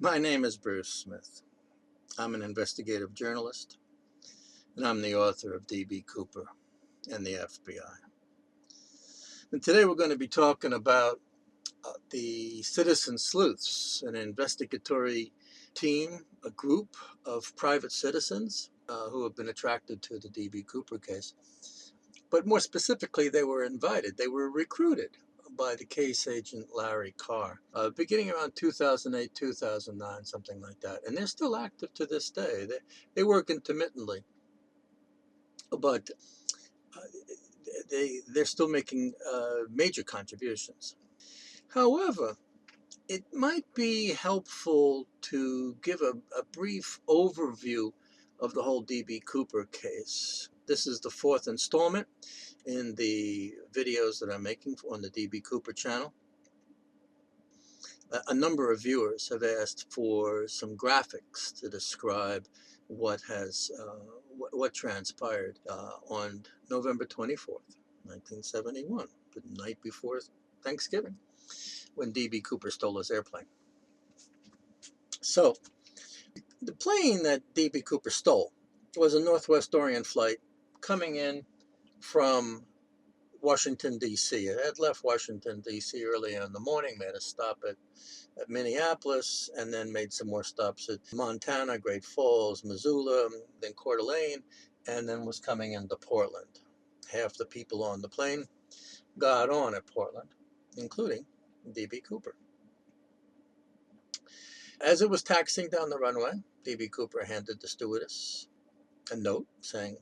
My name is Bruce Smith. I'm an investigative journalist, and I'm the author of D.B. Cooper and the FBI. And today we're going to be talking about the Citizen Sleuths, an investigatory team, a group of private citizens who have been attracted to the D.B. Cooper case. But more specifically, they were invited, they were recruited by the case agent Larry Carr, beginning around 2008, 2009, something like that. And they're still active to this day. They work intermittently, but they're still making major contributions. However, it might be helpful to give a brief overview of the whole D.B. Cooper case. This is the fourth installment in the videos that I'm making on the D.B. Cooper channel. A number of viewers have asked for some graphics to describe what has what transpired on November 24th, 1971, the night before Thanksgiving, when D.B. Cooper stole his airplane. So, the plane that D.B. Cooper stole was a Northwest Orient flight coming in from Washington, D.C. It had left Washington, D.C. early in the morning, made a stop at Minneapolis, and then made some more stops at Montana, Great Falls, Missoula, then Coeur d'Alene, and then was coming into Portland. Half the people on the plane got on at Portland, including D.B. Cooper. As it was taxiing down the runway, D.B. Cooper handed the stewardess a note saying,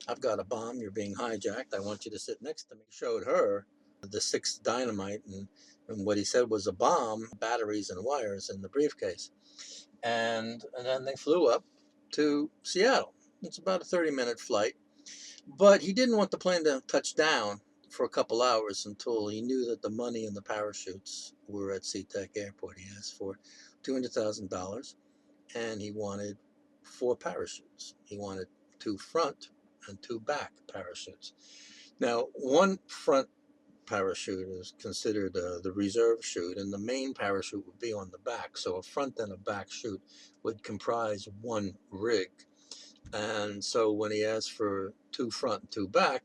"I've got a bomb, you're being hijacked, I want you to sit next to me." Showed her the 6 dynamite and what he said was a bomb, batteries and wires in the briefcase. And then they flew up to Seattle. It's about a 30-minute flight. But he didn't want the plane to touch down for a couple hours until he knew that the money and the parachutes were at Sea-Tac Airport. He asked for $200,000, and he wanted 4 parachutes. He wanted 2 front and 2 back parachutes. Now, one front parachute is considered the reserve chute, and the main parachute would be on the back. So a front and a back chute would comprise one rig. And so when he asked for 2 front and 2 back,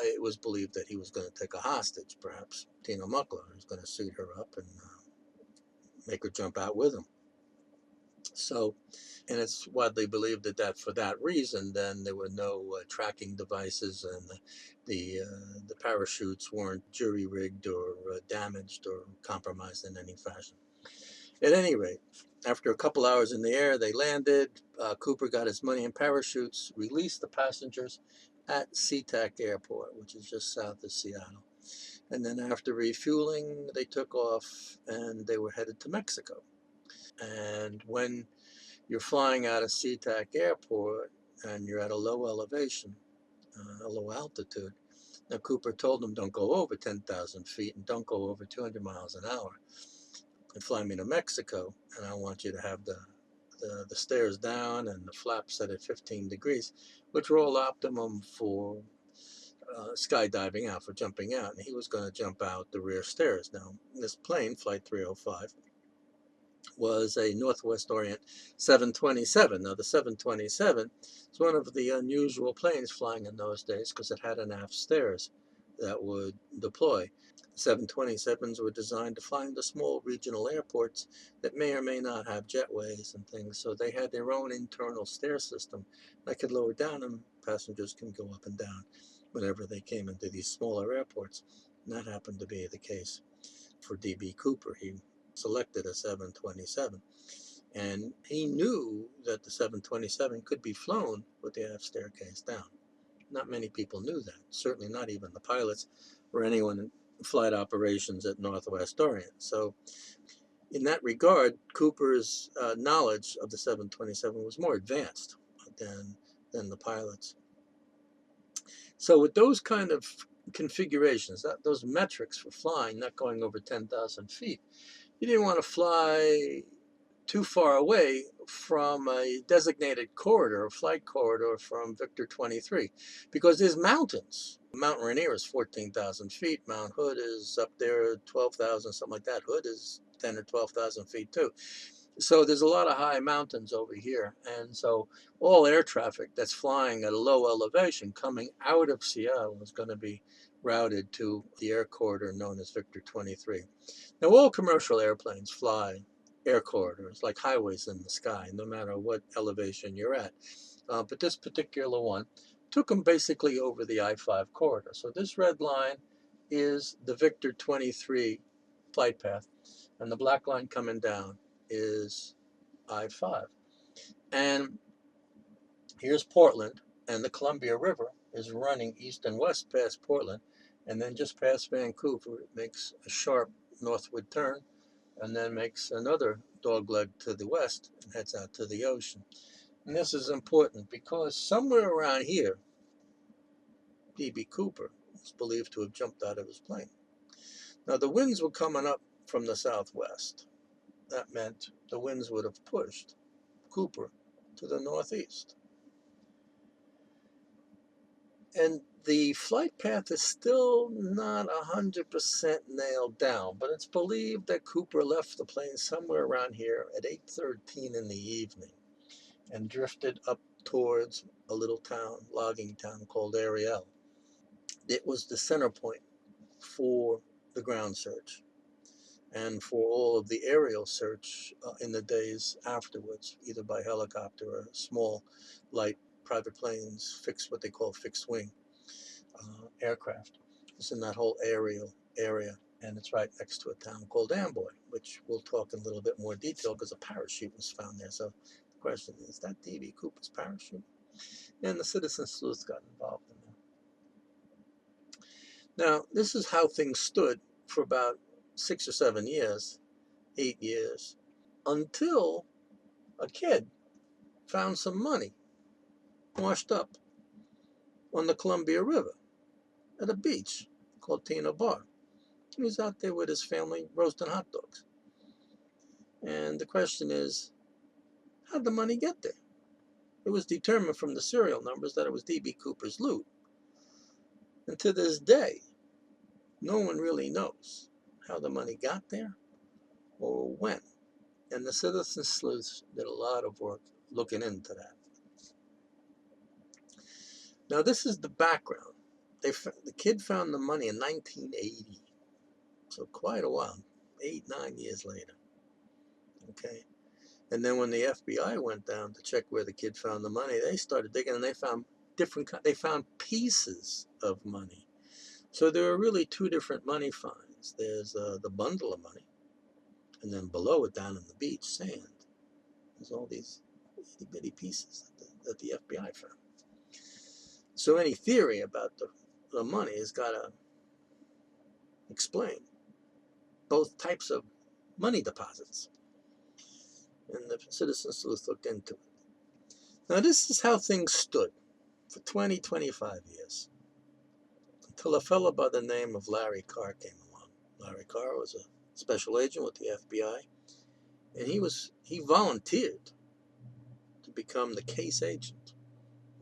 it was believed that he was going to take a hostage, perhaps Tina Muckler, who's going to suit her up and make her jump out with him. So, and it's widely believed that for that reason, then there were no tracking devices, and the parachutes weren't jury rigged or damaged or compromised in any fashion. At any rate, after a couple hours in the air, they landed. Cooper got his money and parachutes, released the passengers at Sea-Tac Airport, which is just south of Seattle. And then after refueling, they took off and they were headed to Mexico. And when you're flying out of Sea-Tac Airport and you're at a low elevation, a low altitude, now Cooper told them, don't go over 10,000 feet and don't go over 200 miles an hour. And fly me to Mexico, and I want you to have the stairs down and the flaps set at 15 degrees, which were all optimum for skydiving out, for jumping out. And he was going to jump out the rear stairs. Now, this plane, Flight 305, was a Northwest Orient 727. Now, the 727 is one of the unusual planes flying in those days because it had an aft stairs that would deploy. 727s were designed to fly into small regional airports that may or may not have jetways and things, so they had their own internal stair system that could lower down and passengers can go up and down whenever they came into these smaller airports. And that happened to be the case for D.B. Cooper. He selected a 727, and he knew that the 727 could be flown with the aft staircase down. Not many people knew that, certainly not even the pilots or anyone in flight operations at Northwest Orient. So in that regard, Cooper's knowledge of the 727 was more advanced than the pilots. So with those kind of configurations, those metrics for flying, not going over 10,000 feet, you didn't want to fly too far away from a designated corridor, a flight corridor from Victor 23, because there's mountains. Mount Rainier is 14,000 feet. Mount Hood is up there, 12,000, something like that. Hood is 10 or 12,000 feet too. So there's a lot of high mountains over here. And so all air traffic that's flying at a low elevation coming out of Seattle is going to be routed to the air corridor known as Victor 23. Now, all commercial airplanes fly air corridors like highways in the sky, no matter what elevation you're at. But this particular one took them basically over the I-5 corridor. So this red line is the Victor 23 flight path, and the black line coming down is I-5. And here's Portland, and the Columbia River is running east and west past Portland, and then just past Vancouver, it makes a sharp northward turn, and then makes another dogleg to the west and heads out to the ocean. And this is important because somewhere around here, D.B. Cooper is believed to have jumped out of his plane. Now, the winds were coming up from the southwest. That meant the winds would have pushed Cooper to the northeast. And the flight path is still not 100% nailed down, but it's believed that Cooper left the plane somewhere around here at 8:13 in the evening and drifted up towards a little town, logging town called Ariel. It was the center point for the ground search and for all of the aerial search in the days afterwards, either by helicopter or small, light private planes, what they call fixed wing aircraft. It's in that whole aerial area, and it's right next to a town called Amboy, which we'll talk in a little bit more detail because a parachute was found there. So the question is that D.B. Cooper's parachute? And the Citizen Sleuths got involved in that. Now, this is how things stood for about 6 or 7 years, 8 years, until a kid found some money washed up on the Columbia River at a beach called Tena Bar. He was out there with his family roasting hot dogs. And the question is, how'd the money get there? It was determined from the serial numbers that it was D.B. Cooper's loot. And to this day, no one really knows how the money got there or when. And the Citizen Sleuths did a lot of work looking into that. Now, this is the background. The kid found the money in 1980. So quite a while, 8, 9 years later. Okay. And then when the FBI went down to check where the kid found the money, they started digging and they found they found pieces of money. So there are really two different money finds. There's the bundle of money, and then below it, down in the beach, sand. There's all these itty bitty pieces that the FBI found. So any theory about the money has got to explain both types of money deposits. And the Citizen Sleuth looked into it. Now, this is how things stood for 20, 25 years, until a fellow by the name of Larry Carr came along. Larry Carr was a special agent with the FBI, and he volunteered to become the case agent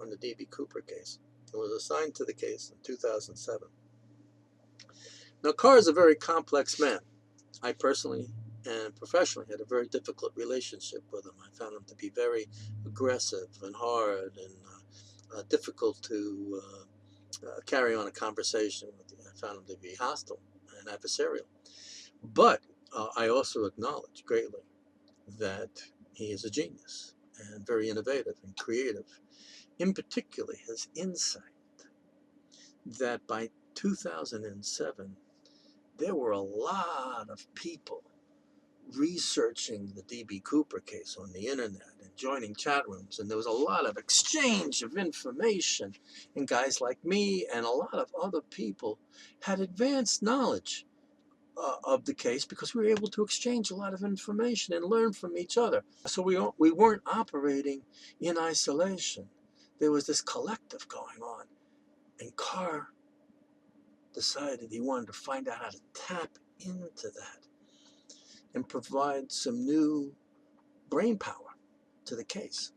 on the D.B. Cooper case, and was assigned to the case in 2007. Now, Carr is a very complex man. I personally and professionally had a very difficult relationship with him. I found him to be very aggressive and hard and difficult to carry on a conversation with. I found him to be hostile and adversarial. But I also acknowledge greatly that he is a genius and very innovative and creative. In particular, his insight that by 2007, there were a lot of people researching the D.B. Cooper case on the internet and joining chat rooms, and there was a lot of exchange of information, and guys like me and a lot of other people had advanced knowledge of the case because we were able to exchange a lot of information and learn from each other. So we weren't operating in isolation. There was this collective going on, and Carr decided he wanted to find out how to tap into that and provide some new brain power to the case.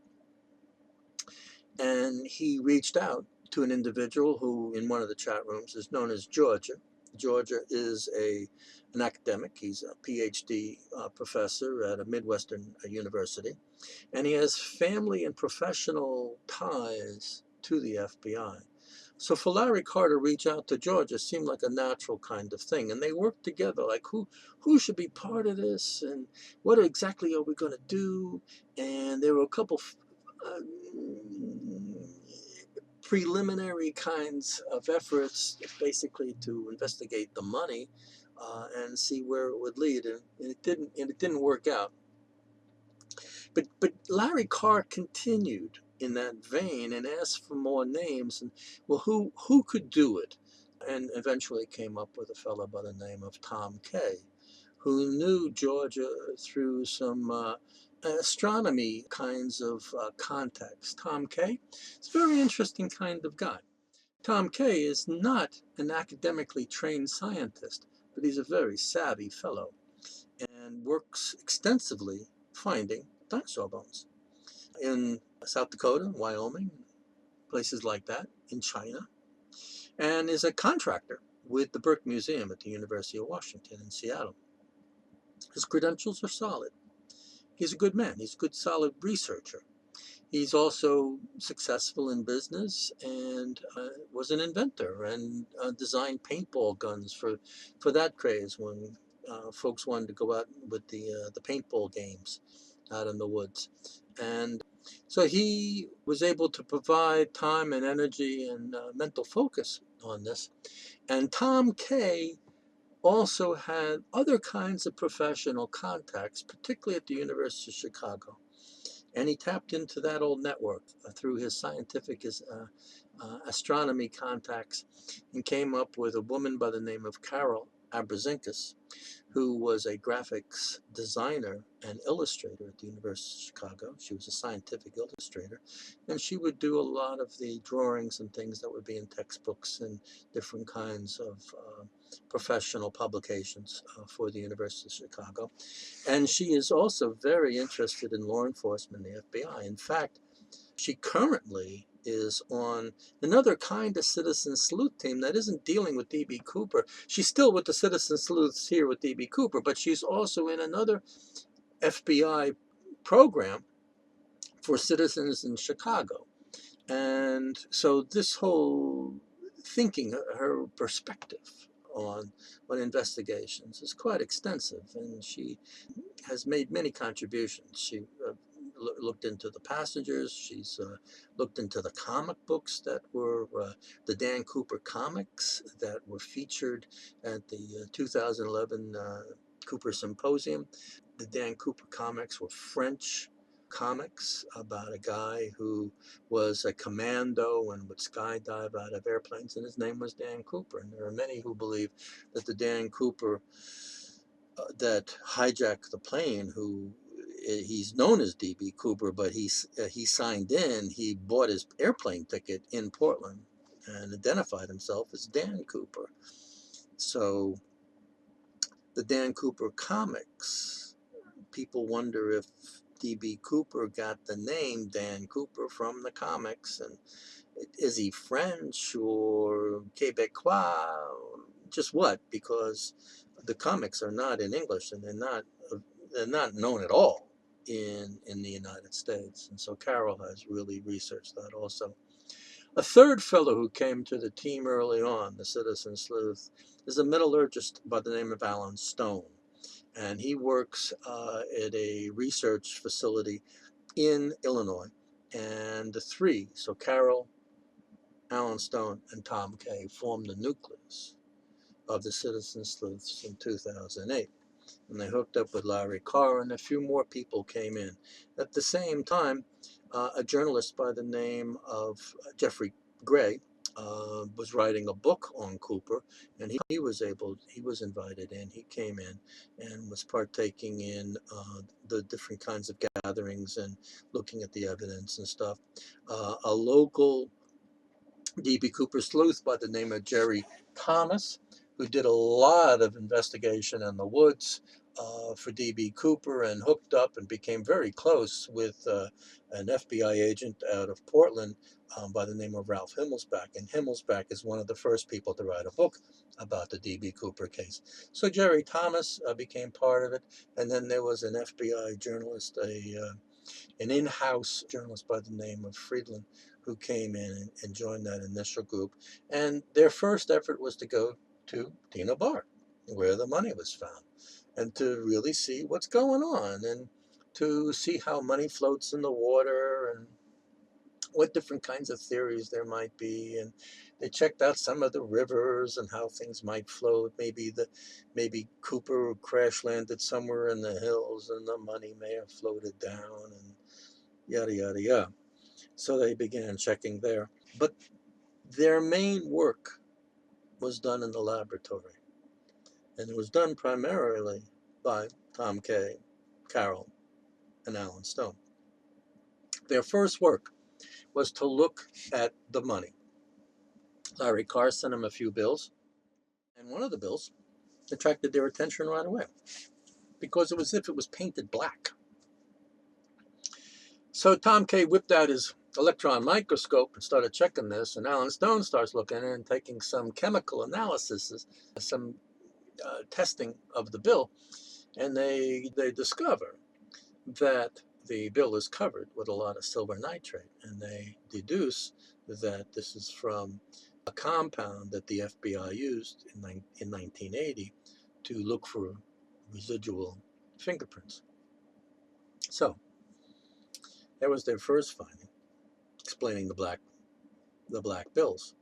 And he reached out to an individual who, in one of the chat rooms, is known as Georgia, Georgia is an academic. He's a PhD professor at a Midwestern university, and he has family and professional ties to the FBI. So for Larry Carr to reach out to Georgia seemed like a natural kind of thing, and they worked together. Like who should be part of this, and what exactly are we going to do? And there were a couple uh, preliminary kinds of efforts, basically to investigate the money and see where it would lead, and it didn't work out. But Larry Carr continued in that vein and asked for more names, and well, who could do it? And eventually came up with a fellow by the name of Tom Kaye, who knew Georgia through some astronomy kinds of contacts. Tom Kaye is a very interesting kind of guy. Tom Kaye is not an academically trained scientist, but he's a very savvy fellow and works extensively finding dinosaur bones in South Dakota, Wyoming, places like that, in China, and is a contractor with the Burke Museum at the University of Washington in Seattle. His credentials are solid. He's a good man. He's a good, solid researcher. He's also successful in business and was an inventor and designed paintball guns for that craze when folks wanted to go out with the paintball games out in the woods. And so he was able to provide time and energy and mental focus on this. And Tom Kaye also had other kinds of professional contacts, particularly at the University of Chicago. And he tapped into that old network through his scientific astronomy contacts and came up with a woman by the name of Carol Abraczinskas, who was a graphics designer and illustrator at the University of Chicago. She was a scientific illustrator, and she would do a lot of the drawings and things that would be in textbooks and different kinds of professional publications for the University of Chicago. And she is also very interested in law enforcement and the FBI. In fact, she currently is on another kind of citizen sleuth team that isn't dealing with D.B. Cooper. She's still with the citizen sleuths here with D.B. Cooper, but she's also in another FBI program for citizens in Chicago. And so this whole thinking, her perspective on investigations is quite extensive, and she has made many contributions. She looked into the passengers. She's looked into the comic books that were the Dan Cooper comics that were featured at the 2011 Cooper Symposium. The Dan Cooper comics were French comics about a guy who was a commando and would skydive out of airplanes, and his name was Dan Cooper. And there are many who believe that the Dan Cooper that hijacked the plane, who he's known as DB Cooper, but he signed in, he bought his airplane ticket in Portland and identified himself as Dan Cooper. So the Dan Cooper comics, people wonder if DB Cooper got the name Dan Cooper from the comics, and is he French or Quebecois? Just what? Because the comics are not in English, and they're not known at all in the United States. And so Carol has really researched that also. A third fellow who came to the team early on, the Citizen Sleuth, is a metallurgist by the name of Alan Stone. And he works at a research facility in Illinois. And the three, so Carol, Alan Stone, and Tom Kaye, formed the nucleus of the Citizen Sleuths in 2008. And they hooked up with Larry Carr, and a few more people came in. At the same time, a journalist by the name of Jeffrey Gray was writing a book on Cooper, and he was invited in. He came in and was partaking in the different kinds of gatherings and looking at the evidence and stuff. A local D.B. Cooper sleuth by the name of Jerry Thomas, who did a lot of investigation in the woods, for D.B. Cooper and hooked up and became very close with an FBI agent out of Portland by the name of Ralph Himmelsbach. And Himmelsbach is one of the first people to write a book about the D.B. Cooper case. So Jerry Thomas became part of it. And then there was an FBI journalist, an in-house journalist by the name of Friedland, who came in and joined that initial group. And their first effort was to go to Tina Bar, where the money was found, and to really see what's going on, and to see how money floats in the water, and what different kinds of theories there might be. And they checked out some of the rivers and how things might float. Maybe Cooper crash landed somewhere in the hills and the money may have floated down, and yada yada yada. So they began checking there. But their main work was done in the laboratory. And it was done primarily by Tom Kaye, Carroll, and Alan Stone. Their first work was to look at the money. Larry Carr sent them a few bills, and one of the bills attracted their attention right away because it was as if it was painted black. So Tom Kaye whipped out his electron microscope and started checking this, and Alan Stone starts looking at it and taking some chemical analysis, some testing of the bill, and they discover that the bill is covered with a lot of silver nitrate, and they deduce that this is from a compound that the FBI used in 1980 to look for residual fingerprints. So that was their first finding, explaining the black bills.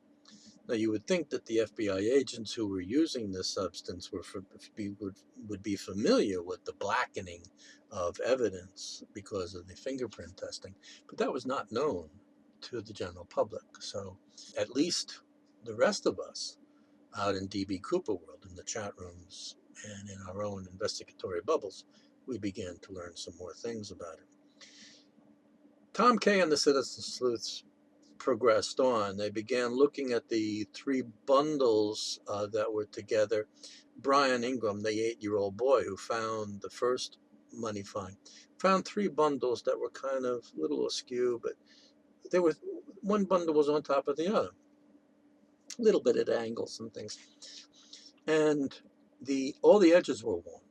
Now, you would think that the FBI agents who were using this substance would be familiar with the blackening of evidence because of the fingerprint testing, but that was not known to the general public. So at least the rest of us out in D.B. Cooper world, in the chat rooms and in our own investigatory bubbles, we began to learn some more things about it. Tom Kaye and the Citizen Sleuths progressed on. They began looking at the three bundles that were together. Brian Ingram, the 8-year-old boy who found the first money find, found three bundles that were kind of a little askew, but one bundle was on top of the other, a little bit at angles and things. And all the edges were worn.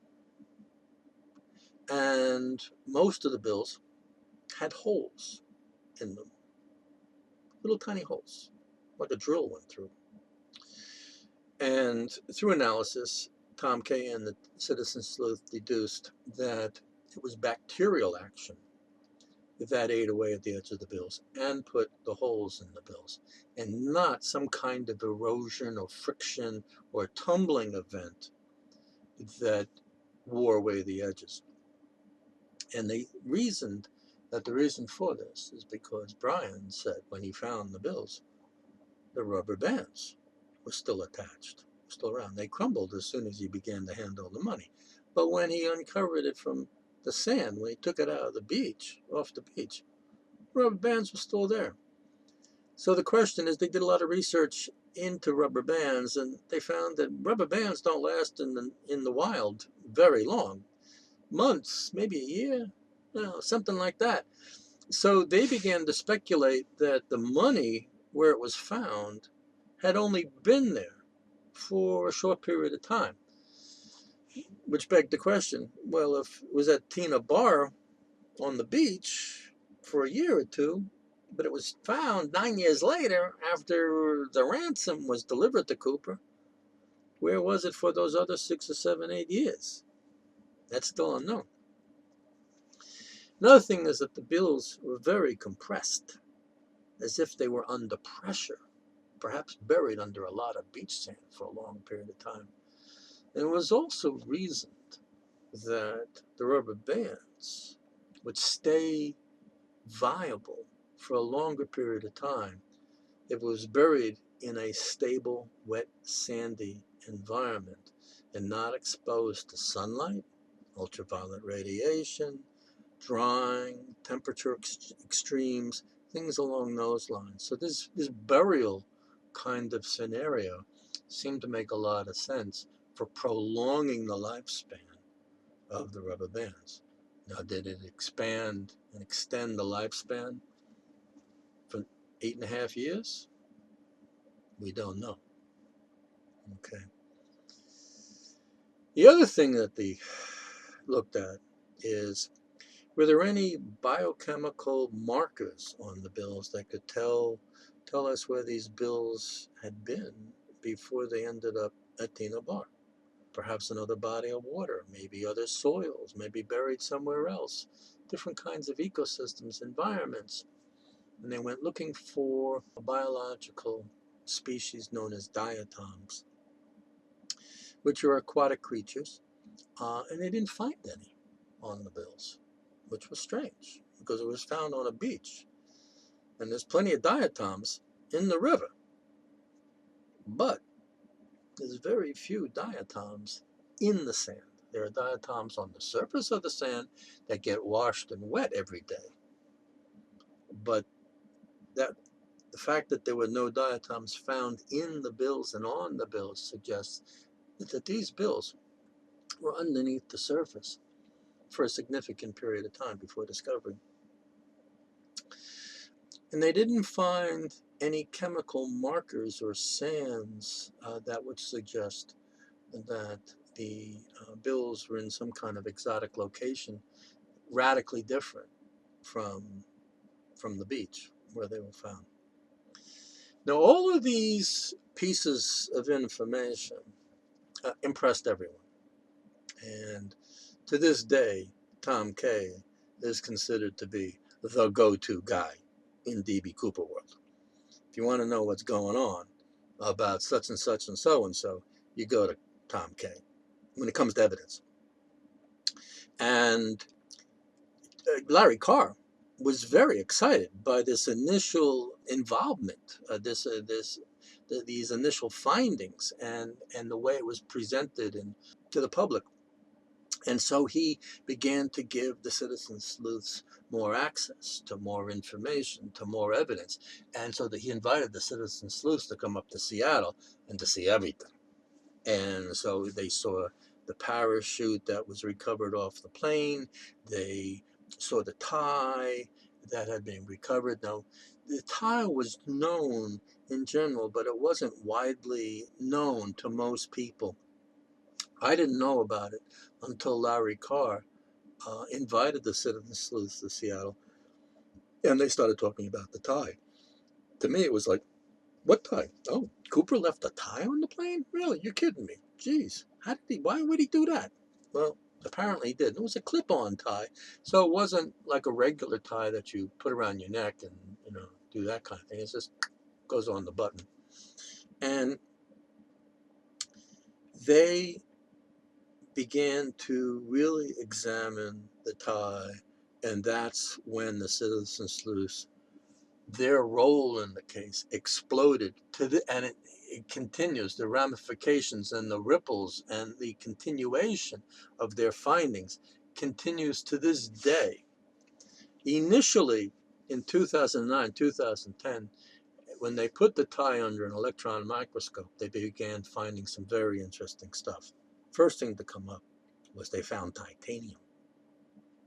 And most of the bills had holes in them. Little tiny holes, like a drill went through. And through analysis, Tom Kaye and the Citizen Sleuth deduced that it was bacterial action that ate away at the edge of the bills and put the holes in the bills, and not some kind of erosion or friction or tumbling event that wore away the edges. And they reasoned that the reason for this is because Brian said when he found the bills, the rubber bands were still attached, still around. They crumbled as soon as he began to handle the money. But when he uncovered it from the sand, when he took it out of the beach, off the beach, rubber bands were still there. So the question is, they did a lot of research into rubber bands, and they found that rubber bands don't last in the wild very long. Months, maybe a year, something like that. So they began to speculate that the money, where it was found, had only been there for a short period of time. Which begged the question, well, if it was at Tina Bar on the beach for a year or two, but it was found 9 years later after the ransom was delivered to Cooper, where was it for those other 6 or 7, 8 years? That's still unknown. Another thing is that the bills were very compressed, as if they were under pressure, perhaps buried under a lot of beach sand for a long period of time. And it was also reasoned that the rubber bands would stay viable for a longer period of time if it was buried in a stable, wet, sandy environment and not exposed to sunlight, ultraviolet radiation, drying, temperature extremes, things along those lines. So this burial kind of scenario seemed to make a lot of sense for prolonging the lifespan of the rubber bands. Now, did it expand and extend the lifespan for 8.5 years? We don't know. Okay. The other thing that they looked at is, were there any biochemical markers on the bills that could tell us where these bills had been before they ended up at Tina Bar? Perhaps another body of water, maybe other soils, maybe buried somewhere else, different kinds of ecosystems, environments. And they went looking for a biological species known as diatoms, which are aquatic creatures, and they didn't find any on the bills, which was strange because it was found on a beach. And there's plenty of diatoms in the river, but there's very few diatoms in the sand. There are diatoms on the surface of the sand that get washed and wet every day. But that the fact that there were no diatoms found in the bills and on the bills suggests that these bills were underneath the surface for a significant period of time before discovery. And they didn't find any chemical markers or sands that would suggest that the bills were in some kind of exotic location, radically different from the beach where they were found. Now, all of these pieces of information impressed everyone. And to this day, Tom Kaye is considered to be the go-to guy in D.B. Cooper world. If you want to know what's going on about such and such and so, you go to Tom Kaye when it comes to evidence. And Larry Carr was very excited by this initial involvement, these initial findings, and the way it was presented to the public. And so he began to give the Citizen Sleuths more access to more information, to more evidence. And so that he invited the Citizen Sleuths to come up to Seattle and to see everything. And so they saw the parachute that was recovered off the plane. They saw the tie that had been recovered. Now, the tie was known in general, but it wasn't widely known to most people. I didn't know about it until Larry Carr invited the Citizen Sleuths to Seattle, and they started talking about the tie. To me, it was like, what tie? Oh, Cooper left a tie on the plane? Really? You're kidding me. Jeez. Why would he do that? Well, apparently he did. It was a clip-on tie, so it wasn't like a regular tie that you put around your neck and, do that kind of thing. It just goes on the button. And they began to really examine the tie, and that's when the Citizen Sleuths, their role in the case exploded and it continues. The ramifications and the ripples and the continuation of their findings continues to this day. Initially, in 2009, 2010, when they put the tie under an electron microscope, they began finding some very interesting stuff. First thing to come up was they found titanium.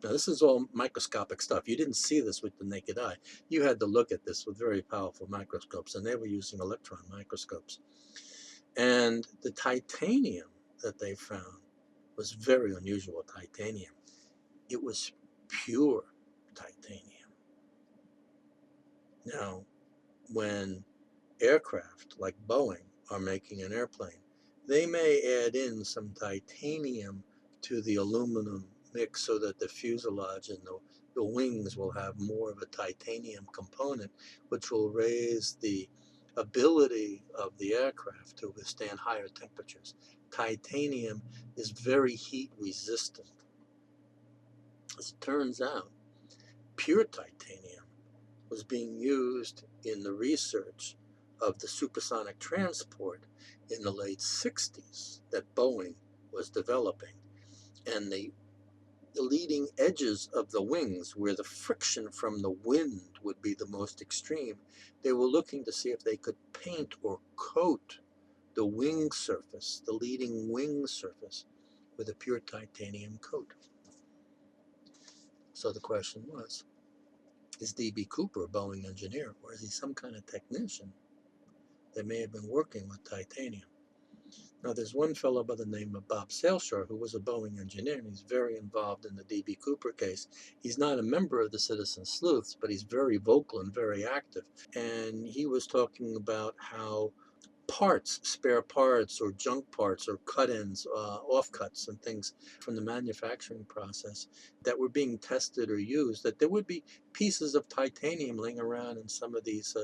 Now, this is all microscopic stuff. You didn't see this with the naked eye. You had to look at this with very powerful microscopes, and they were using electron microscopes. And the titanium that they found was very unusual titanium. It was pure titanium. Now, when aircraft like Boeing are making an airplane, they may add in some titanium to the aluminum mix so that the fuselage and the wings will have more of a titanium component, which will raise the ability of the aircraft to withstand higher temperatures. Titanium is very heat resistant. As it turns out, pure titanium was being used in the research of the supersonic transport in the late 60s that Boeing was developing. And the leading edges of the wings, where the friction from the wind would be the most extreme, they were looking to see if they could paint or coat the wing surface, the leading wing surface, with a pure titanium coat. So the question was, is D.B. Cooper a Boeing engineer, or is he some kind of technician that may have been working with titanium? Now, there's one fellow by the name of Bob Saleshore who was a Boeing engineer, and he's very involved in the D.B. Cooper case. He's not a member of the Citizen Sleuths, but he's very vocal and very active. And he was talking about how parts, spare parts or junk parts or cut-ins, offcuts and things from the manufacturing process that were being tested or used, that there would be pieces of titanium laying around in some of these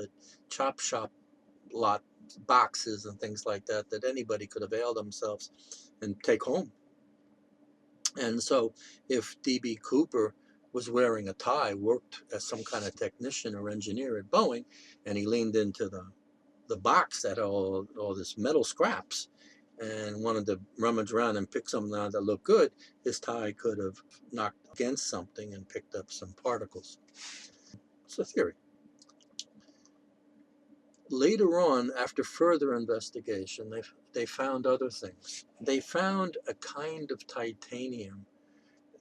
chop shop lot boxes and things like that that anybody could avail themselves and take home. And so if D.B. Cooper was wearing a tie, worked as some kind of technician or engineer at Boeing, and he leaned into the box that had all this metal scraps and wanted to rummage around and pick something out that looked good, his tie could have knocked against something and picked up some particles. It's a theory. Later on, after further investigation, they found other things. They found a kind of titanium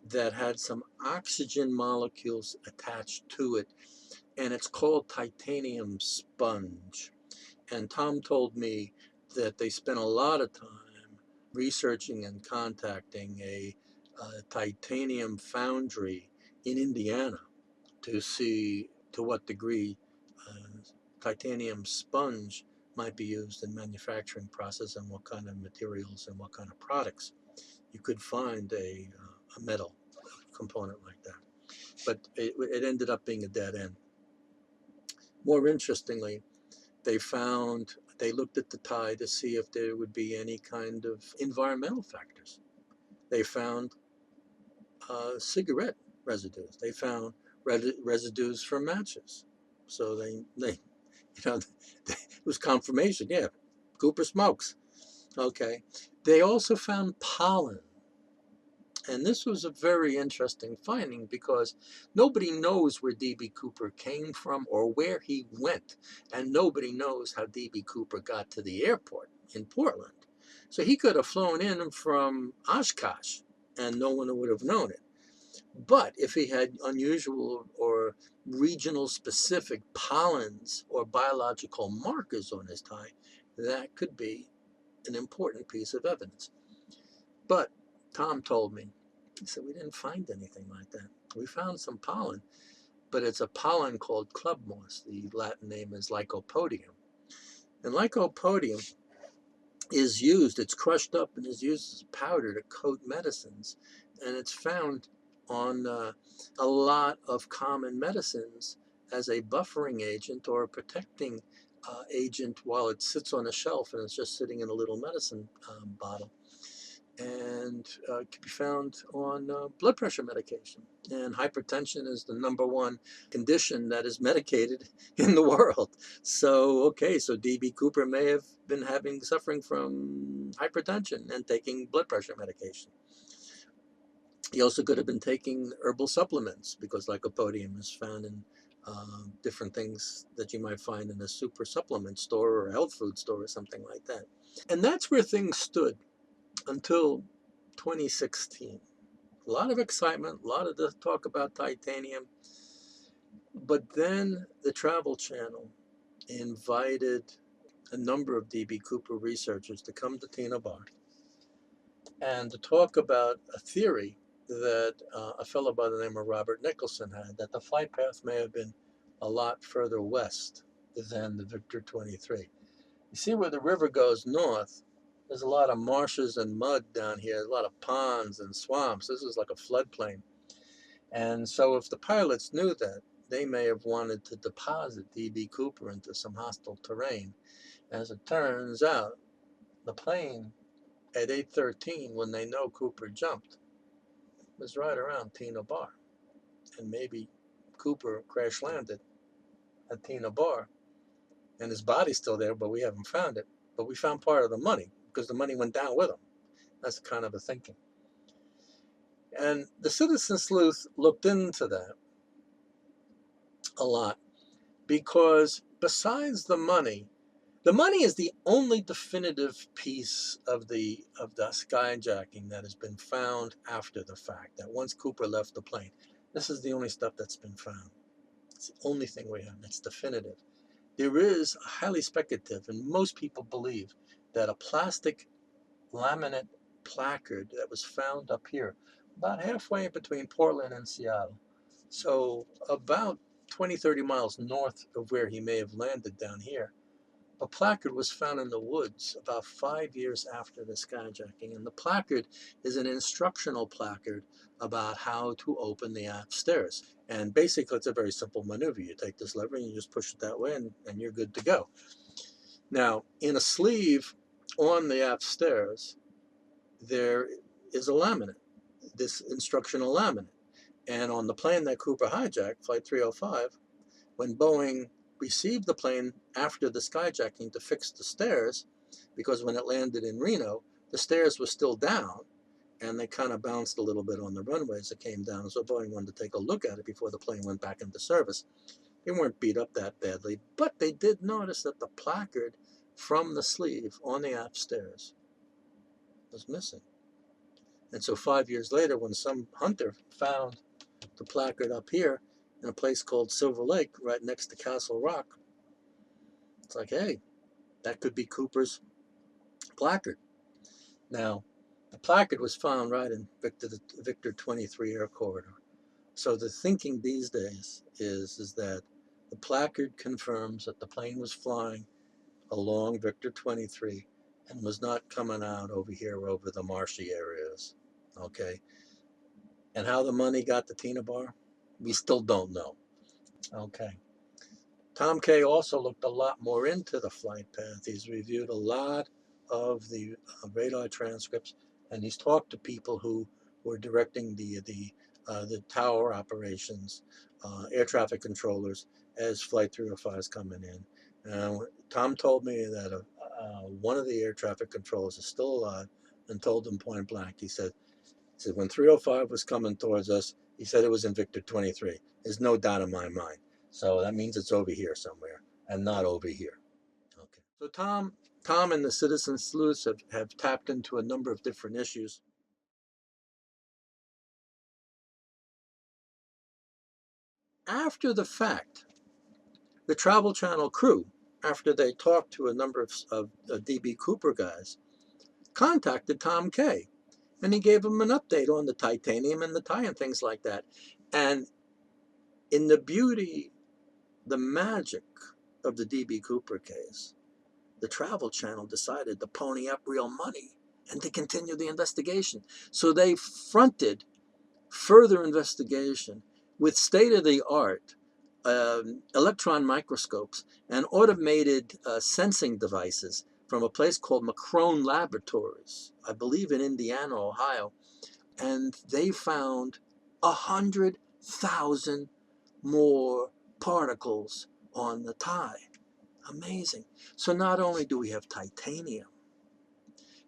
that had some oxygen molecules attached to it, and it's called titanium sponge. And Tom told me that they spent a lot of time researching and contacting a titanium foundry in Indiana to see to what degree titanium sponge might be used in manufacturing process and what kind of materials and what kind of products you could find a metal component like that. But it ended up being a dead end. More interestingly, they looked at the tie to see if there would be any kind of environmental factors. They found cigarette residues. They found residues from matches. So they it was confirmation. Yeah, Cooper smokes. Okay. They also found pollen. And this was a very interesting finding because nobody knows where D.B. Cooper came from or where he went. And nobody knows how D.B. Cooper got to the airport in Portland. So he could have flown in from Oshkosh and no one would have known it. But if he had unusual or regional specific pollens or biological markers on his tie, that could be an important piece of evidence. But Tom told me, he said, we didn't find anything like that. We found some pollen, but it's a pollen called club moss. The Latin name is Lycopodium. And Lycopodium is used, it's crushed up and is used as powder to coat medicines. And it's found on a lot of common medicines as a buffering agent or a protecting agent while it sits on a shelf and it's just sitting in a little medicine bottle. And it can be found on blood pressure medication. And hypertension is the #1 condition that is medicated in the world. So, okay, so D.B. Cooper may have been suffering from hypertension and taking blood pressure medication. He also could have been taking herbal supplements because lycopodium is found in different things that you might find in a super supplement store or a health food store or something like that. And that's where things stood until 2016. A lot of excitement, a lot of talk about titanium. But then the Travel Channel invited a number of D.B. Cooper researchers to come to Tina Bar and to talk about a theory that a fellow by the name of Robert Nicholson had, that the flight path may have been a lot further west than the Victor 23. You see where the river goes north, there's a lot of marshes and mud down here, a lot of ponds and swamps. This is like a floodplain. And so if the pilots knew that, they may have wanted to deposit D.B. Cooper into some hostile terrain. As it turns out, the plane at 8:13, when they know Cooper jumped, was right around Tina Bar. And maybe Cooper crash landed at Tina Bar. And his body's still there, but we haven't found it. But we found part of the money because the money went down with him. That's kind of a thinking. And the Citizen Sleuth looked into that a lot because besides the money, The money is the only definitive piece of the skyjacking that has been found after the fact. That once Cooper left the plane, this is the only stuff that's been found. It's the only thing we have that's definitive. There is a highly speculative, and most people believe that a plastic laminate placard that was found up here, about halfway between Portland and Seattle. So about 20, 30 miles north of where he may have landed down here. A placard was found in the woods about 5 years after the skyjacking, and the placard is an instructional placard about how to open the aft stairs. And basically, it's a very simple maneuver. You take this lever and you just push it that way, and you're good to go. Now, in a sleeve on the aft stairs, there is a laminate, this instructional laminate. And on the plane that Cooper hijacked, Flight 305, when Boeing received the plane after the skyjacking to fix the stairs, because when it landed in Reno, the stairs were still down, and they kind of bounced a little bit on the runway as it came down. So Boeing wanted to take a look at it before the plane went back into service. They weren't beat up that badly, but they did notice that the placard from the sleeve on the aft stairs was missing. And so 5 years later, when some hunter found the placard up here in a place called Silver Lake, right next to Castle Rock, it's like, hey, that could be Cooper's placard. Now, the placard was found right in Victor 23 Air Corridor. So the thinking these days is that the placard confirms that the plane was flying along Victor 23 and was not coming out over here over the marshy areas. Okay? And how the money got to Tina Bar, we still don't know. Okay. Tom Kaye also looked a lot more into the flight path. He's reviewed a lot of the radar transcripts, and he's talked to people who were directing the tower operations, air traffic controllers, as Flight 305 is coming in. Tom told me that one of the air traffic controllers is still alive, and told him point blank. He said when 305 was coming towards us, he said it was in Victor 23. There's no doubt in my mind. So that means it's over here somewhere and not over here. Okay. So Tom and the Citizen Sleuths have tapped into a number of different issues. After the fact, the Travel Channel crew, after they talked to a number of DB Cooper guys, contacted Tom Kaye, and he gave them an update on the titanium and the tie and things like that. And in the beauty, the magic of the DB Cooper case, the Travel Channel decided to pony up real money and to continue the investigation. So they fronted further investigation with state-of-the-art electron microscopes and automated sensing devices from a place called Macrone Laboratories, I believe in Indiana, Ohio. And they found 100,000 more particles on the tie. Amazing. So not only do we have titanium,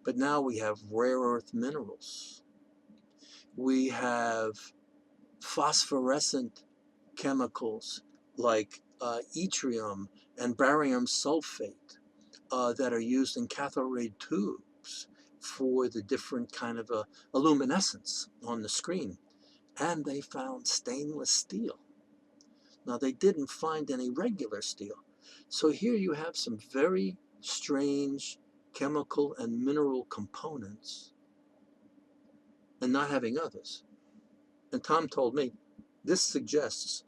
but now we have rare earth minerals. We have phosphorescent chemicals like yttrium and barium sulfate that are used in cathode ray tubes for the different kind of luminescence on the screen. And they found stainless steel. Now, they didn't find any regular steel. So here you have some very strange chemical and mineral components and not having others. And Tom told me this suggests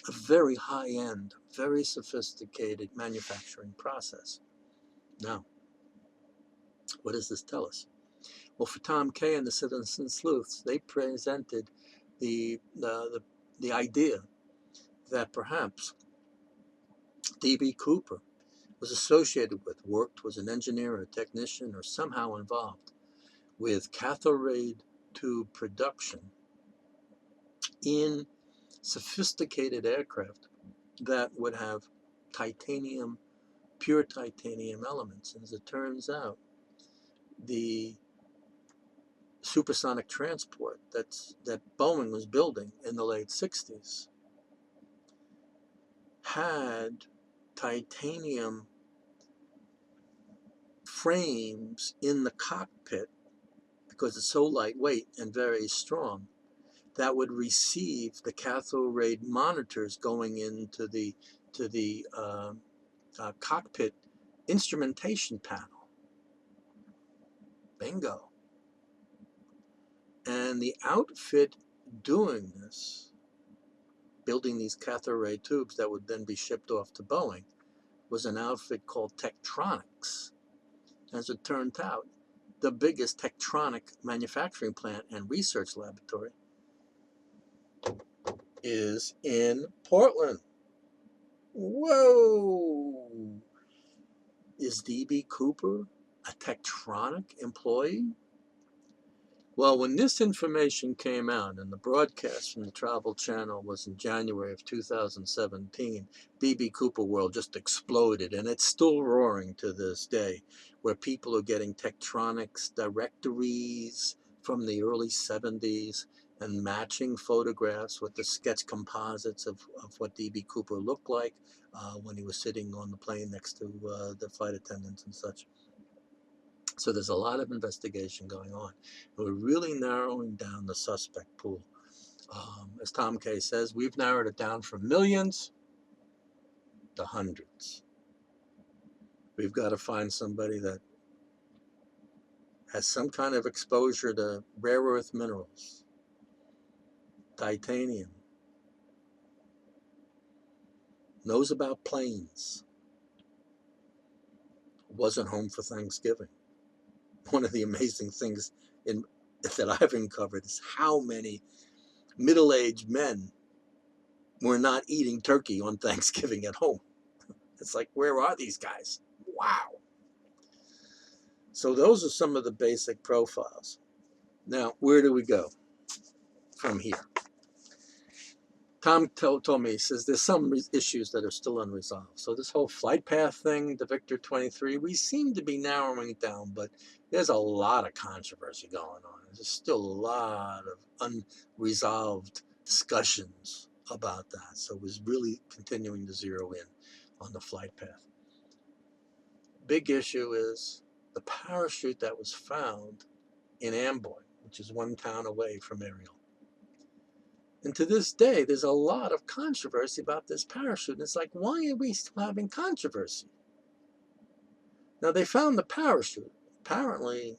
a very high-end, very sophisticated manufacturing process. Now, what does this tell us? Well, for Tom Kaye and the Citizen Sleuths, they presented the idea that perhaps D.B. Cooper was associated with, worked, was an engineer or a technician or somehow involved with cathode ray tube production in sophisticated aircraft that would have titanium, pure titanium elements. And as it turns out, the supersonic transport that Boeing was building in the late 60s had titanium frames in the cockpit, because it's so lightweight and very strong, that would receive the cathode ray monitors going into the cockpit instrumentation panel. Bingo. And the outfit doing this, building these cathode ray tubes that would then be shipped off to Boeing, was an outfit called Tektronix. As it turned out, the biggest Tektronix manufacturing plant and research laboratory is in Portland. Whoa! Is D.B. Cooper a Tektronix employee? Well, when this information came out and the broadcast from the Travel Channel was in January of 2017, D.B. Cooper World just exploded, and it's still roaring to this day, where people are getting Tektronix directories from the early 70s and matching photographs with the sketch composites of what D.B. Cooper looked like when he was sitting on the plane next to the flight attendants and such. So there's a lot of investigation going on. We're really narrowing down the suspect pool. As Tom Kaye says, we've narrowed it down from millions to hundreds. We've got to find somebody that has some kind of exposure to rare earth minerals, titanium, knows about planes, wasn't home for Thanksgiving. One of the amazing things that I've uncovered is how many middle-aged men were not eating turkey on Thanksgiving at home. It's like, where are these guys? Wow. So those are some of the basic profiles. Now, where do we go from here? Tom told me, he says, there's some issues that are still unresolved. So this whole flight path thing, the Victor 23, we seem to be narrowing it down, but there's a lot of controversy going on. There's still a lot of unresolved discussions about that. So it was really continuing to zero in on the flight path. Big issue is the parachute that was found in Amboy, which is one town away from Ariel. And to this day, there's a lot of controversy about this parachute. And it's like, why are we still having controversy? Now, they found the parachute. Apparently,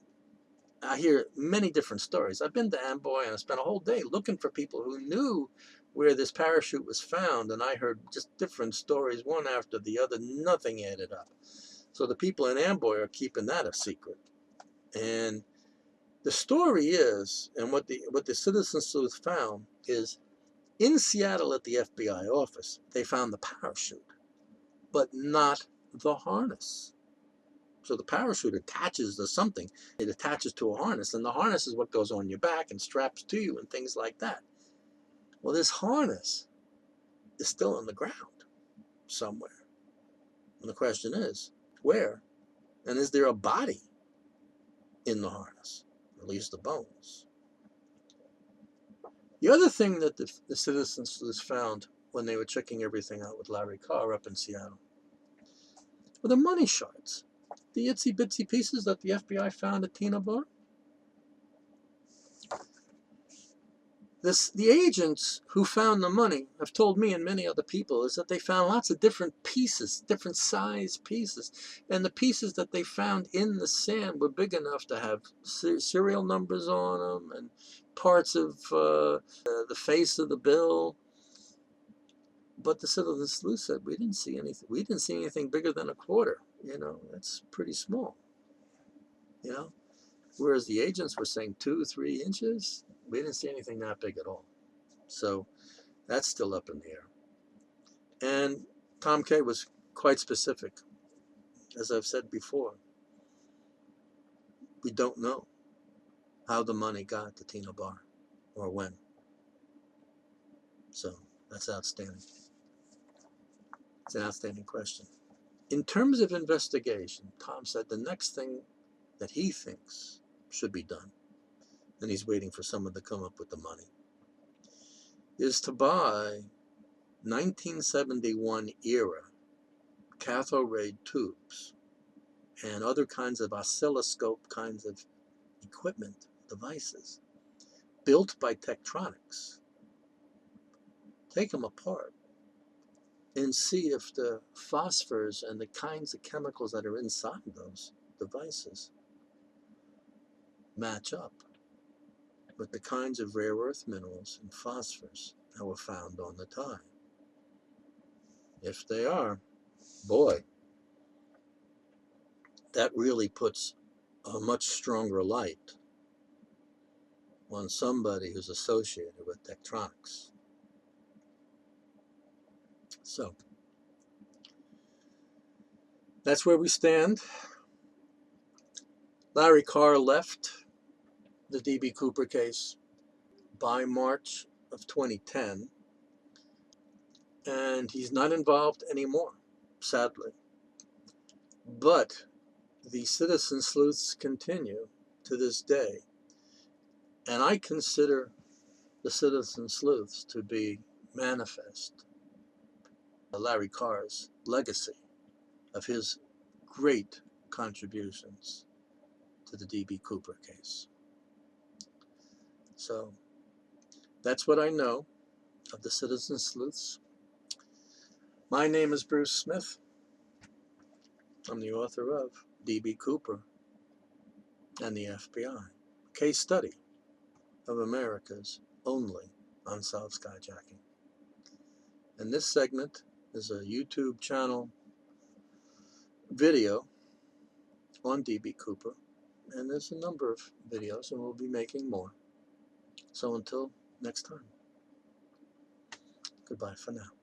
I hear many different stories. I've been to Amboy and I spent a whole day looking for people who knew where this parachute was found. And I heard just different stories, one after the other. Nothing added up. So the people in Amboy are keeping that a secret. And the story is, and what the Citizen Sleuths found is, in Seattle at the FBI office, they found the parachute, but not the harness. So the parachute attaches to something. It attaches to a harness, and the harness is what goes on your back and straps to you and things like that. Well, this harness is still on the ground somewhere. And the question is, where? And is there a body in the harness? At least the bones. The other thing that the Citizen Sleuths found when they were checking everything out with Larry Carr up in Seattle were the money shards. The itsy bitsy pieces that the FBI found at Tina Bar. The agents who found the money have told me and many other people is that they found lots of different pieces, different size pieces. And the pieces that they found in the sand were big enough to have serial numbers on them and parts of the face of the bill. But the Citizen Sleuth said, we didn't see anything. We didn't see anything bigger than a quarter. You know, that's pretty small. You know, whereas the agents were saying 2-3 inches. We didn't see anything that big at all. So that's still up in the air. And Tom Kaye was quite specific. As I've said before, we don't know how the money got to Tina Bar or when. So that's outstanding. It's an outstanding question. In terms of investigation, Tom said the next thing that he thinks should be done, and he's waiting for someone to come up with the money, is to buy 1971 era cathode ray tubes and other kinds of oscilloscope kinds of equipment, devices, built by Tektronix. Take them apart and see if the phosphors and the kinds of chemicals that are inside those devices match up with the kinds of rare earth minerals and phosphors that were found on the tie. If they are, boy, that really puts a much stronger light on somebody who's associated with Tektronix. So, that's where we stand. Larry Carr left the D.B. Cooper case by March of 2010, and he's not involved anymore, sadly. But the Citizen Sleuths continue to this day, and I consider the Citizen Sleuths to be manifest Larry Carr's legacy of his great contributions to the D.B. Cooper case. So that's what I know of the Citizen Sleuths. My name is Bruce Smith. I'm the author of D.B. Cooper and the FBI, case study of America's only unsolved skyjacking. And this segment is a YouTube channel video on D.B. Cooper, and there's a number of videos, and we'll be making more. So until next time, goodbye for now.